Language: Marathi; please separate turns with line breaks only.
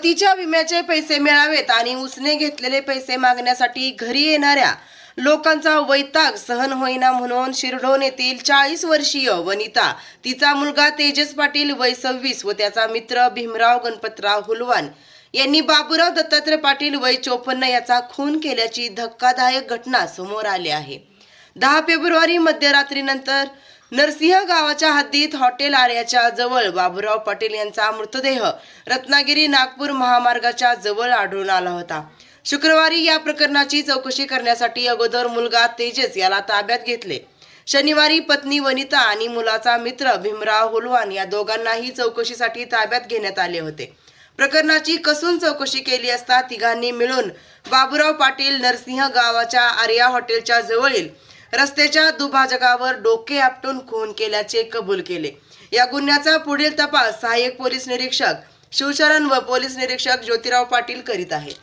पतीच्या विम्याचे पैसे मिळावेत आणि उसने घेतलेले पैसे मागण्यासाठी घरी येणाऱ्या लोकांचा वैताग सहन होईना म्हणून शिरढोण येथील 40 वर्षीय वनिता, तिचा मुलगा तेजस पाटील वय 26 व त्याचा मित्र भीमराव गणपतराव हुलवान यांनी बाबूराव दत्तात्रय पाटील वय 54 याचा खून केल्याची धक्कादायक घटना समोर आली आहे। 10 फेब्रुवारी मध्यरात्रीनंतर नरसिंह गावाच्या हद्दीत हॉटेल आर्याच्या जवळ बाबूराव पाटील यांचा मृतदेह रत्नागिरी नागपूर महामार्गाच्या जवळ आढळून आला होता। शुक्रवारी या प्रकरणाची चौकशी करण्यासाठी अगोदर मुलगा तेजस याला ताब्यात घेतले। शनिवारी पत्नी वनिता आणि मुलाचा मित्र भीमराव हुलवान या दोघांनाही चौकशीसाठी ताब्यात घेण्यात आले होते। प्रकरणाची कसून चौकशी केली असता तिघांनी मिळून बाबूराव पाटील नरसिंह गावाच्या आर्या हॉटेलच्या जवळील रस्त्याच्या दुभाजकावर डोके आपटून खून केल्याचे कबूल केले। या गुन्ह्याचा पुढील तपास सहाय्यक पोलीस निरीक्षक शिवशरण व पोलीस निरीक्षक ज्योतिराव पाटील करीत आहेत।